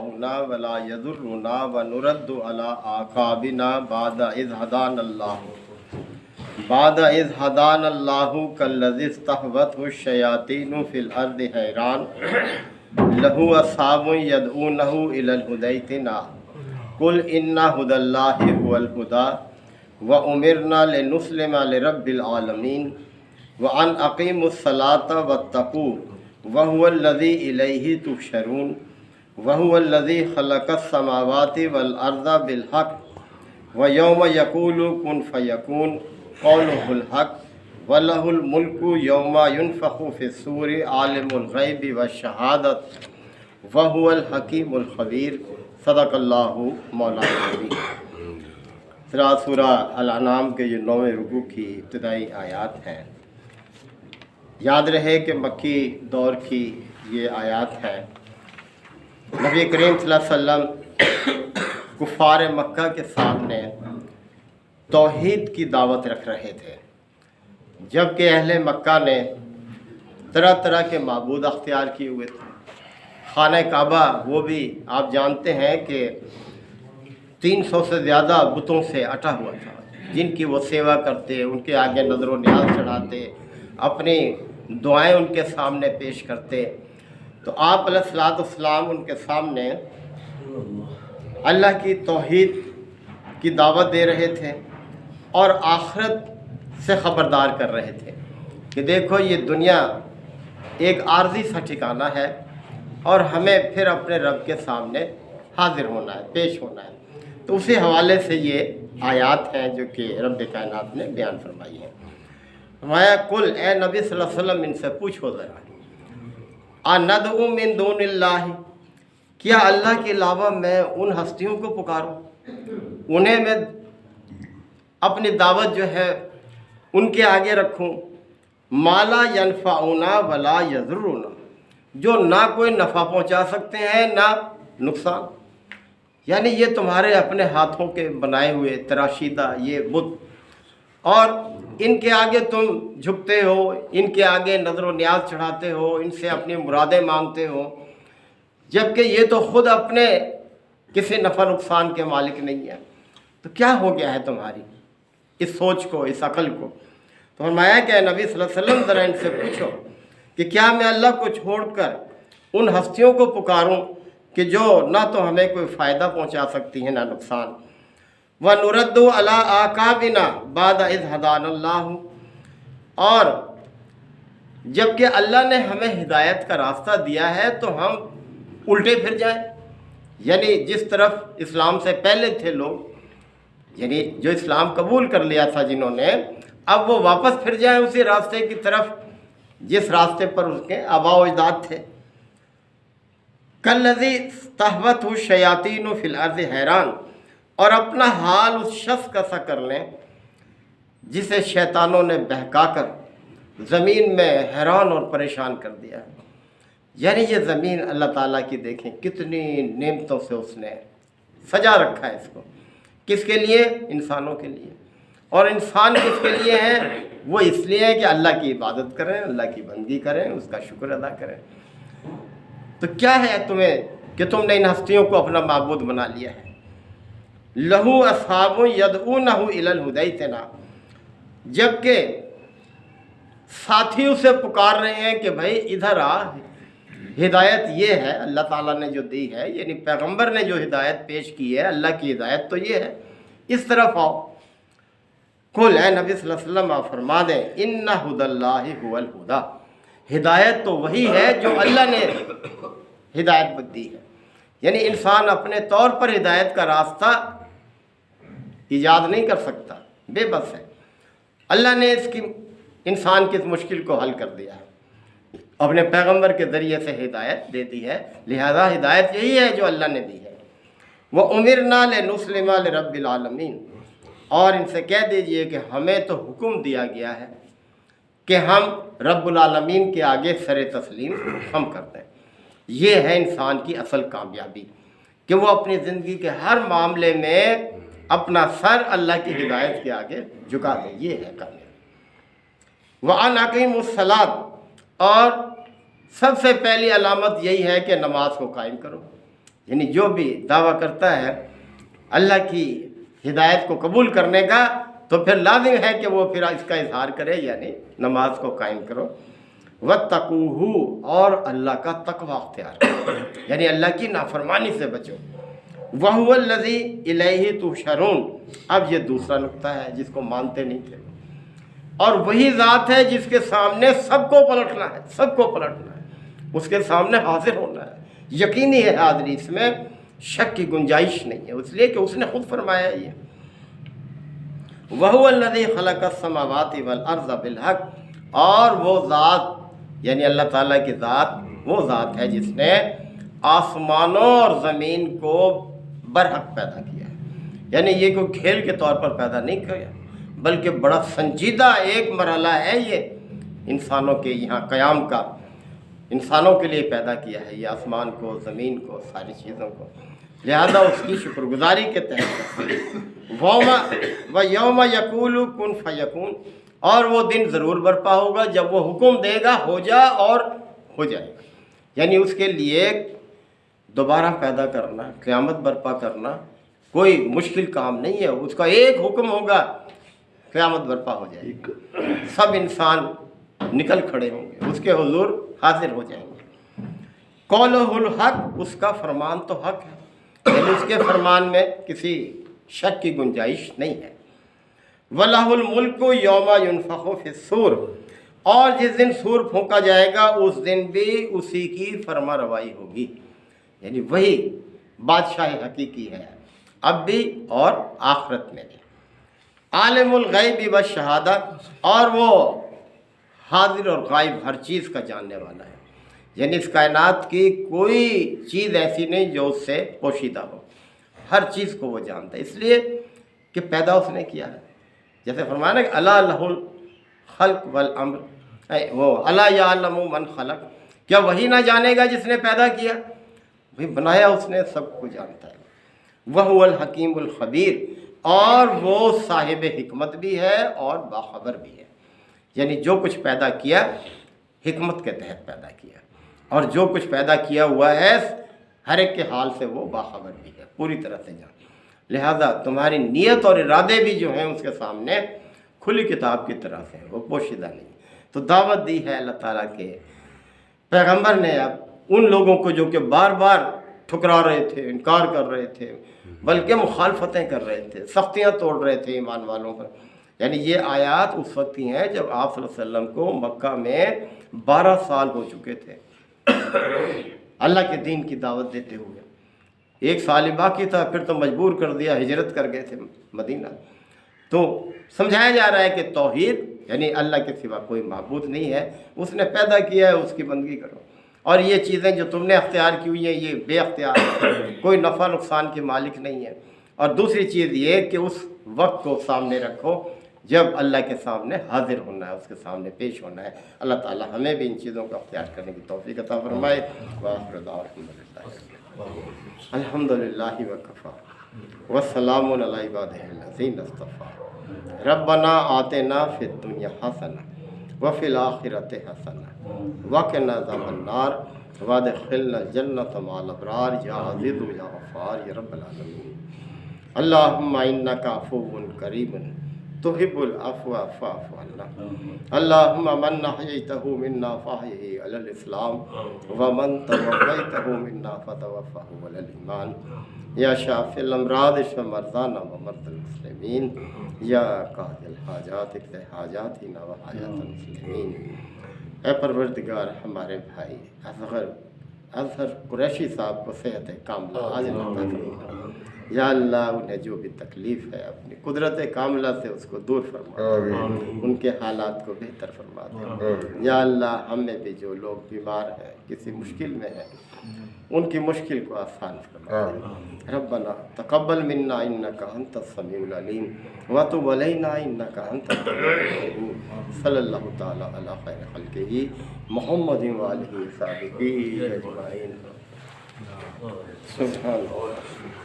ينفعنا ولا يضرنا ونرد على أعقابنا بعد إذ هدانا الله كالذي استهوته الشياطين في الأرض حيران له أصحاب يدعونه إلى الهدى ائتنا قل إن هدى الله هو الهدى وأمرنا لنسلم لرب العالمين وأن أقيموا الصلاة واتقوه وهو الذي إليه تحشرون وهو الذي خلق السماوات والأرض بالحق ويوم يقول كن فيكون قوله الحق وله الملك يوم ينفخ في الصور عالم الغيب والشهادة وهو الحكيم الخبير صدق اللہ مولانا العظیم۔ سورہ الانعام کے یہ 9ویں رکوع کی ابتدائی آیات ہیں۔ یاد رہے کہ مکی دور کی یہ آیات ہیں۔ نبی کریم صلی اللہ علیہ وسلم کفار مکہ کے سامنے توحید کی دعوت رکھ رہے تھے، جبکہ اہل مکہ نے طرح طرح کے معبود اختیار کیے ہوئے تھے۔ خانہ کعبہ وہ بھی آپ جانتے ہیں کہ 300 سے زیادہ بتوں سے اٹا ہوا تھا، جن کی وہ سیوا کرتے، ان کے آگے نظر و نیاز چڑھاتے، اپنی دعائیں ان کے سامنے پیش کرتے۔ تو آپ علیہ الصلوۃ والسلام ان کے سامنے اللہ کی توحید کی دعوت دے رہے تھے اور آخرت سے خبردار کر رہے تھے کہ دیکھو یہ دنیا ایک عارضی سا ٹھکانہ ہے اور ہمیں پھر اپنے رب کے سامنے حاضر ہونا ہے، پیش ہونا ہے۔ تو اسی حوالے سے یہ آیات ہیں جو کہ رب کائنات نے بیان فرمائی ہیں۔ فرمایا کل اے نبی صلی اللہ علیہ وسلم ان سے پوچھو ذرا، اندعو من دون اللہ، کیا اللہ کے علاوہ میں ان ہستیوں کو پکاروں، انہیں میں اپنی دعوت جو ہے ان کے آگے رکھوں، ما لا ینفعنا ولا یضرنا، جو نہ کوئی نفع پہنچا سکتے ہیں نہ نقصان؟ یعنی یہ تمہارے اپنے ہاتھوں کے بنائے ہوئے تراشیدہ یہ بت، اور ان کے آگے تم جھکتے ہو، ان کے آگے نظر و نیاز چڑھاتے ہو، ان سے اپنی مرادیں مانگتے ہو، جبکہ یہ تو خود اپنے کسی نفع نقصان کے مالک نہیں ہے۔ تو کیا ہو گیا ہے تمہاری اس سوچ کو، اس عقل کو؟ تو فرمایا کہ نبی صلی اللہ علیہ وسلم ذرا ان سے پوچھو کہ کیا میں اللہ کو چھوڑ کر ان ہستیوں کو پکاروں کہ جو نہ تو ہمیں کوئی فائدہ پہنچا سکتی ہیں نہ نقصان؟ وَنُرَدُّ عَلَىٰ أَعْقَابِنَا بَعْدَ إِذْ هَدَانَا اللَّهُ، اور جبکہ اللہ نے ہمیں ہدایت کا راستہ دیا ہے تو ہم الٹے پھر جائیں، یعنی جس طرف اسلام سے پہلے تھے لوگ، یعنی جو اسلام قبول کر لیا تھا جنہوں نے، اب وہ واپس پھر جائیں اسی راستے کی طرف جس راستے پر اس کے آباء و اجداد تھے۔ کالذی استہوتہ الشیاطین فی الارض حیران، اور اپنا حال اس شخص کا سا کر لیں جسے شیطانوں نے بہکا کر زمین میں حیران اور پریشان کر دیا ہے۔ یعنی یہ زمین اللہ تعالیٰ کی دیکھیں کتنی نعمتوں سے اس نے سجا رکھا ہے اس کو، کس کے لیے؟ انسانوں کے لیے۔ اور انسان کس کے لیے ہیں؟ وہ اس لیے ہے کہ اللہ کی عبادت کریں، اللہ کی بندگی کریں، اس کا شکر ادا کریں۔ تو کیا ہے تمہیں کہ تم نے ان ہستیوں کو اپنا معبود بنا لیا ہے؟ لہو اصحاب یدعونہ الی الہدی ائتنا، جبکہ ساتھی اسے پکار رہے ہیں کہ بھائی ادھر آ، ہدایت یہ ہے اللہ تعالیٰ نے جو دی ہے، یعنی پیغمبر نے جو ہدایت پیش کی ہے، اللہ کی ہدایت تو یہ ہے، اس طرف آؤ۔ قل اے نبی صلی اللہ علیہ وسلم آپ فرما دیں ان ھدی اللہ ھو الھدی، ہدایت تو وہی ہے جو اللہ نے ہدایت دی ہے۔ یعنی انسان اپنے طور پر ہدایت کا راستہ ایجاد نہیں کر سکتا، بے بس ہے۔ اللہ نے انسان کی اس مشکل کو حل کر دیا ہے، اپنے پیغمبر کے ذریعے سے ہدایت دے دی ہے، لہذا ہدایت یہی ہے جو اللہ نے دی ہے۔ وَأُمِرْنَا لِنُسْلِمَ لِرَبِّ الْعَالَمِينَ، اور ان سے کہہ دیجئے کہ ہمیں تو حکم دیا گیا ہے کہ ہم رب العالمین کے آگے سر تسلیم ہم کرتے ہیں۔ یہ ہے انسان کی اصل کامیابی کہ وہ اپنی زندگی کے ہر معاملے میں اپنا سر اللہ کی ہدایت کے آگے جھکا دے، یہ ہے کامیابی۔ وَأَنْ أَقِيمُوا الصَّلَاةَ، اور سب سے پہلی علامت یہی ہے کہ نماز کو قائم کرو۔ یعنی جو بھی دعویٰ کرتا ہے اللہ کی ہدایت کو قبول کرنے کا تو پھر لازم ہے کہ وہ پھر اس کا اظہار کرے، یعنی نماز کو قائم کرو۔ وَاتَّقُوهُ، اور اللہ کا تقوی اختیار کرو، یعنی اللہ کی نافرمانی سے بچو۔ وَهُوَ الَّذِي إِلَيْهِ تُحْشَرُونَ، اب یہ دوسرا نقطہ ہے جس کو مانتے نہیں تھے، اور وہی ذات ہے جس کے سامنے سب کو پلٹنا ہے، سب کو پلٹنا ہے، اس کے سامنے حاضر ہونا ہے۔ یقینی ہے حاضری، اس میں شک کی گنجائش نہیں ہے، اس لیے کہ اس نے خود فرمایا یہ وَهُوَ الَّذِي خَلَقَ السَّمَاوَاتِ وَالْأَرْضَ بِالْحَقِّ، اور وہ ذات یعنی اللہ تعالیٰ کی ذات وہ ذات ہے جس نے آسمانوں اور زمین کو برحق پیدا کیا ہے، یعنی یہ کوئی کھیل کے طور پر پیدا نہیں کیا بلکہ بڑا سنجیدہ ایک مرحلہ ہے یہ انسانوں کے یہاں قیام کا، انسانوں کے لیے پیدا کیا ہے یہ آسمان کو، زمین کو، ساری چیزوں کو، لہذا اس کی شکر گزاری کے تحت وَيَوْمَ يَقُولُ كُن فَيَكُونُ، اور وہ دن ضرور برپا ہوگا جب وہ حکم دے گا ہو جا اور ہو جائے گا، یعنی اس کے لیے دوبارہ پیدا کرنا، قیامت برپا کرنا کوئی مشکل کام نہیں ہے، اس کا ایک حکم ہوگا قیامت برپا ہو جائے گی، سب انسان نکل کھڑے ہوں گے، اس کے حضور حاضر ہو جائیں گے۔ قولہ الحق، اس کا فرمان تو حق ہے، یعنی اس کے فرمان میں کسی شک کی گنجائش نہیں ہے۔ وَلَهُ الْمُلْكُ يَوْمَ يُنفَخُ فِي الصُّورِ، اور جس دن سور پھونکا جائے گا اس دن بھی اسی کی فرما روائی ہوگی، یعنی وہی بادشاہ حقیقی ہے اب بھی اور آخرت میں بھی۔ عالم الغیب والشہادہ، اور وہ حاضر اور غائب ہر چیز کا جاننے والا ہے، یعنی اس کائنات کی کوئی چیز ایسی نہیں جو اس سے پوشیدہ ہو، ہر چیز کو وہ جانتا ہے، اس لیے کہ پیدا اس نے کیا ہے، جیسے فرمایا نا کہ الا لہ الخلق والامر، وہ الا یعلم من خلق، کیا وہی نہ جانے گا جس نے پیدا کیا، وہی بنایا اس نے، سب کو جانتا ہے۔ وَهُوَ الْحَكِيمُ الْخَبِيرُ، اور وہ صاحب حکمت بھی ہے اور باخبر بھی ہے، یعنی جو کچھ پیدا کیا حکمت کے تحت پیدا کیا، اور جو کچھ پیدا کیا ہوا ہے ہر ایک کے حال سے وہ باخبر بھی ہے، پوری طرح سے جان، لہذا تمہاری نیت اور ارادے بھی جو ہیں اس کے سامنے کھلی کتاب کی طرح سے وہ پوشیدہ نہیں۔ تو دعوت دی ہے اللہ تعالیٰ کے پیغمبر نے اب ان لوگوں کو جو کہ بار بار ٹھکرا رہے تھے، انکار کر رہے تھے، بلکہ مخالفتیں کر رہے تھے، سختیاں توڑ رہے تھے ایمان والوں پر، یعنی یہ آیات اس وقت کی ہیں جب آپ صلی اللہ علیہ وسلم کو مکہ میں 12 سال ہو چکے تھے اللہ کے دین کی دعوت دیتے ہوئے، 1 سال ہی باقی تھا، پھر تو مجبور کر دیا، ہجرت کر گئے تھے مدینہ۔ تو سمجھایا جا رہا ہے کہ توحید یعنی اللہ کے سوا کوئی معبود نہیں ہے، اس نے پیدا کیا ہے، اس کی بندگی کرو، اور یہ چیزیں جو تم نے اختیار کی ہوئی ہیں یہ بے اختیار ہے، کوئی نفع نقصان کے مالک نہیں ہے۔ اور دوسری چیز یہ کہ اس وقت کو سامنے رکھو جب اللہ کے سامنے حاضر ہونا ہے، اس کے سامنے پیش ہونا ہے۔ اللہ تعالی ہمیں بھی ان چیزوں کو اختیار کرنے کی توفیق عطا فرمائے۔ وآخر دعوانا الحمدللہ وکفی وسلام علی عبادہ الذین اصطفی ربنا آتنا فی الدنیا حسنہ وفی الآخرۃ حسنہ وقنا عذاب النار وادخلنا الجنۃ مع الابرار یا عزیز یا غفار یا رب العالمین۔ اللہم انک عفو کریم تحب العفو فاعف عنا۔ اللہم من احییتہ منا فاحیہ علی الاسلام ومن توفیتہ منا فتوفہ علی الایمان۔ یا شافی الامراض اشف مرضانا ومرضى المسلمین یا قاضی الحاجات اقض حاجاتنا وحاجات المسلمین۔ اے پروردگار ہمارے بھائی اظہر قریشی صاحب کو صحت کاملہ عاجل عطا فرما، یا اللہ انہیں جو بھی تکلیف ہے اپنی قدرت کاملہ سے اس کو دور فرما دے، ان کے حالات کو بہتر فرما دے۔ یا اللہ ہم میں بھی جو لوگ بیمار ہیں، کسی مشکل میں ہیں، ان کی مشکل کو آسان فرما دے۔ ربنا تقبل منا انک انت السمیع العلیم وتب علینا انک انت التواب الرحیم۔ صلی اللہ تعالی علی خیر خلقہ محمد وآلہ وصحبہ اجمعین۔ سبحان اللہ۔